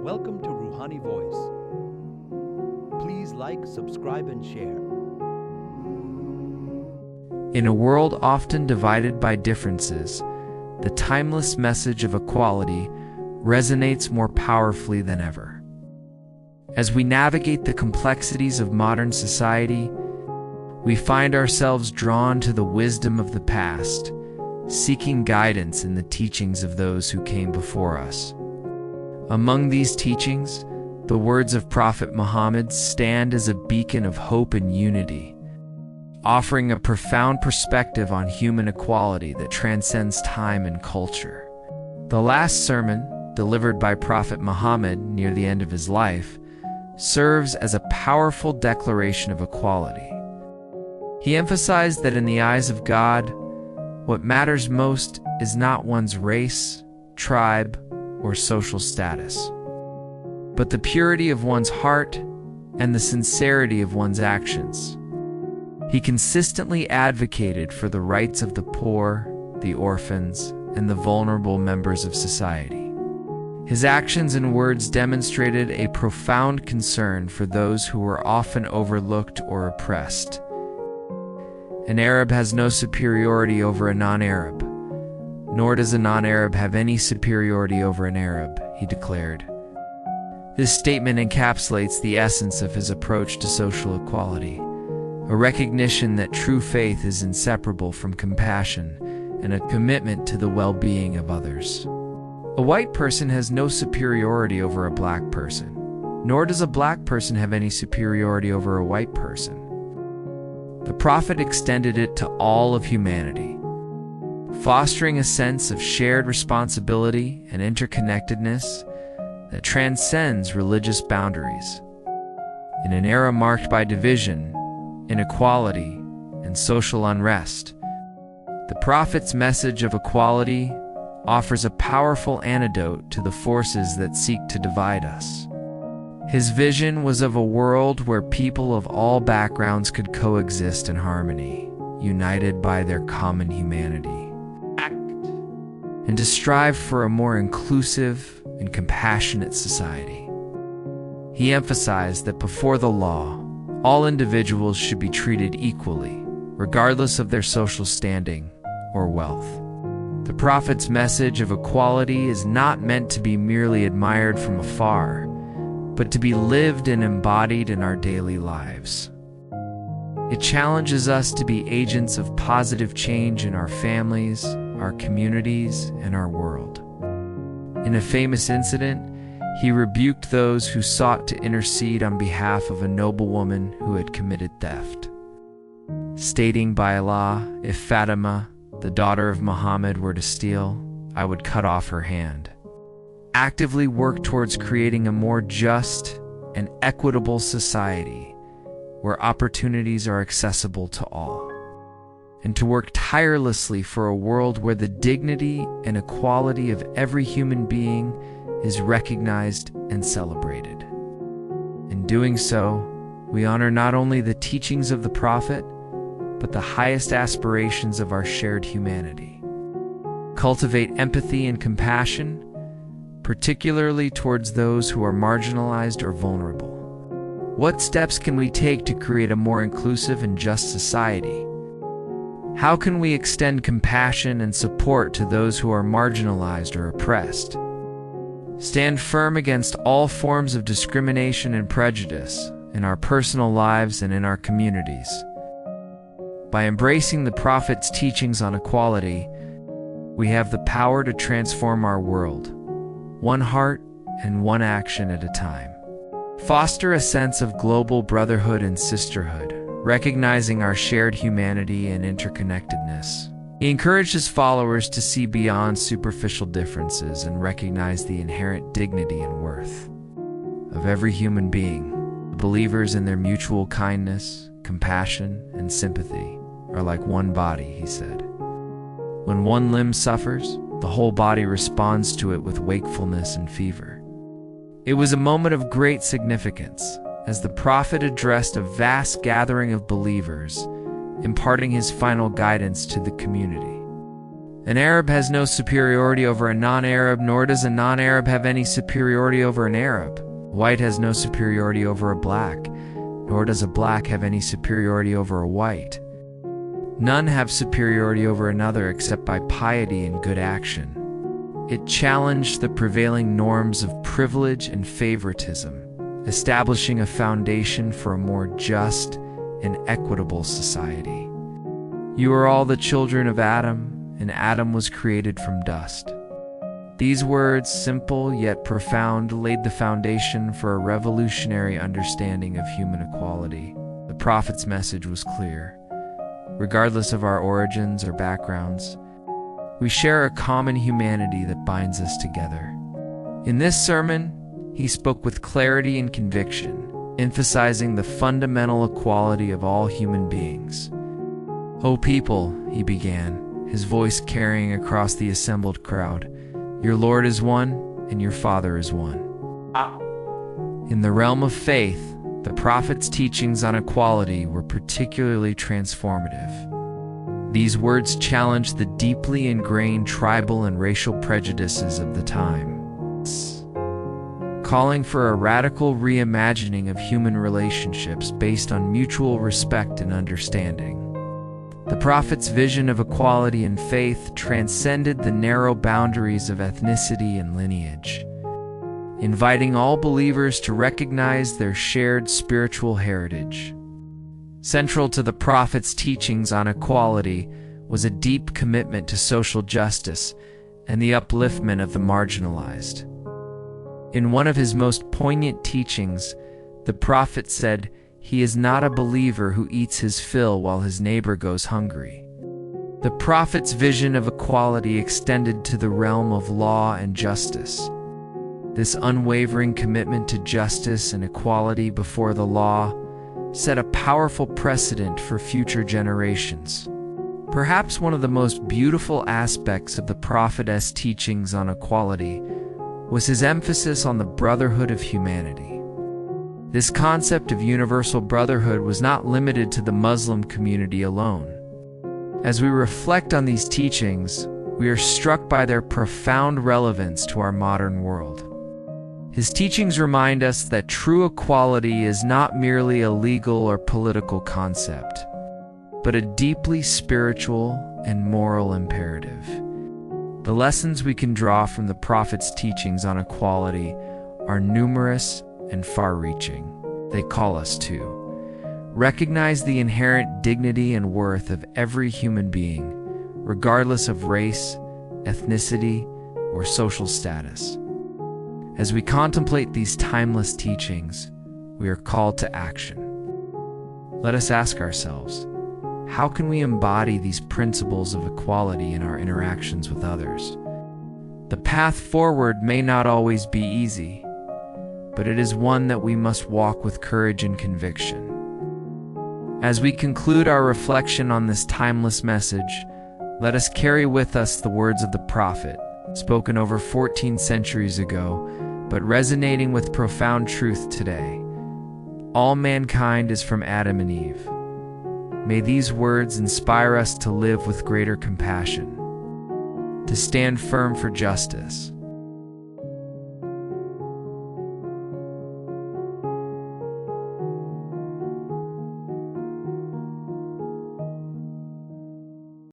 Welcome to Ruhani Voice. Please like, subscribe, and share. In a world often divided by differences, the timeless message of equality resonates more powerfully than ever. As we navigate the complexities of modern society, we find ourselves drawn to the wisdom of the past, seeking guidance in the teachings of those who came before us. Among these teachings, the words of Prophet Muhammad stand as a beacon of hope and unity, offering a profound perspective on human equality that transcends time and culture. The last sermon, delivered by Prophet Muhammad near the end of his life, serves as a powerful declaration of equality. He emphasized that in the eyes of God, what matters most is not one's race, tribe, or social status, but the purity of one's heart and the sincerity of one's actions. He consistently advocated for the rights of the poor, the orphans, and the vulnerable members of society. His actions and words demonstrated a profound concern for those who were often overlooked or oppressed. An Arab has no superiority over a non-Arab, nor does a non-Arab have any superiority over an Arab, he declared. This statement encapsulates the essence of his approach to social equality, a recognition that true faith is inseparable from compassion and a commitment to the well-being of others. A white person has no superiority over a black person, nor does a black person have any superiority over a white person. The Prophet extended it to all of humanity, fostering a sense of shared responsibility and interconnectedness that transcends religious boundaries. In an era marked by division, inequality, and social unrest, the Prophet's message of equality offers a powerful antidote to the forces that seek to divide us. His vision was of a world where people of all backgrounds could coexist in harmony, united by their common humanity, and to strive for a more inclusive and compassionate society. He emphasized that before the law, all individuals should be treated equally, regardless of their social standing or wealth. The Prophet's message of equality is not meant to be merely admired from afar, but to be lived and embodied in our daily lives. It challenges us to be agents of positive change in our families, our communities, and our world. In a famous incident, he rebuked those who sought to intercede on behalf of a noblewoman who had committed theft, stating, "By Allah, if Fatima, the daughter of Muhammad, were to steal, I would cut off her hand." Actively work towards creating a more just and equitable society where opportunities are accessible to all, and to work tirelessly for a world where the dignity and equality of every human being is recognized and celebrated. In doing so, we honor not only the teachings of the Prophet, but the highest aspirations of our shared humanity. Cultivate empathy and compassion, particularly towards those who are marginalized or vulnerable. What steps can we take to create a more inclusive and just society? How can we extend compassion and support to those who are marginalized or oppressed? Stand firm against all forms of discrimination and prejudice in our personal lives and in our communities. By embracing the Prophet's teachings on equality, we have the power to transform our world, one heart and one action at a time. Foster a sense of global brotherhood and sisterhood, recognizing our shared humanity and interconnectedness. He encouraged his followers to see beyond superficial differences and recognize the inherent dignity and worth of every human being. Believers in their mutual kindness, compassion, and sympathy are like one body, he said. When one limb suffers, the whole body responds to it with wakefulness and fever. It was a moment of great significance, as the Prophet addressed a vast gathering of believers, imparting his final guidance to the community. An Arab has no superiority over a non-Arab, nor does a non-Arab have any superiority over an Arab. White has no superiority over a black, nor does a black have any superiority over a white. None have superiority over another except by piety and good action. It challenged the prevailing norms of privilege and favoritism, establishing a foundation for a more just and equitable society. You are all the children of Adam, and Adam was created from dust. These words, simple yet profound, laid the foundation for a revolutionary understanding of human equality. The Prophet's message was clear. Regardless of our origins or backgrounds, we share a common humanity that binds us together. In this sermon, he spoke with clarity and conviction, emphasizing the fundamental equality of all human beings. "O people," he began, his voice carrying across the assembled crowd, "your Lord is one, and your Father is one." In the realm of faith, the Prophet's teachings on equality were particularly transformative. These words challenged the deeply ingrained tribal and racial prejudices of the time, calling for a radical reimagining of human relationships based on mutual respect and understanding. The Prophet's vision of equality in faith transcended the narrow boundaries of ethnicity and lineage, inviting all believers to recognize their shared spiritual heritage. Central to the Prophet's teachings on equality was a deep commitment to social justice and the upliftment of the marginalized. In one of his most poignant teachings, the Prophet said, "He is not a believer who eats his fill while his neighbor goes hungry." The Prophet's vision of equality extended to the realm of law and justice. This unwavering commitment to justice and equality before the law set a powerful precedent for future generations. Perhaps one of the most beautiful aspects of the Prophet's teachings on equality was his emphasis on the brotherhood of humanity. This concept of universal brotherhood was not limited to the Muslim community alone. As we reflect on these teachings, we are struck by their profound relevance to our modern world. His teachings remind us that true equality is not merely a legal or political concept, but a deeply spiritual and moral imperative. The lessons we can draw from the Prophet's teachings on equality are numerous and far-reaching. They call us to recognize the inherent dignity and worth of every human being, regardless of race, ethnicity, or social status. As we contemplate these timeless teachings, we are called to action. Let us ask ourselves, how can we embody these principles of equality in our interactions with others? The path forward may not always be easy, but it is one that we must walk with courage and conviction. As we conclude our reflection on this timeless message, let us carry with us the words of the Prophet, spoken over 14 centuries ago, but resonating with profound truth today. All mankind is from Adam and Eve. May these words inspire us to live with greater compassion, to stand firm for justice,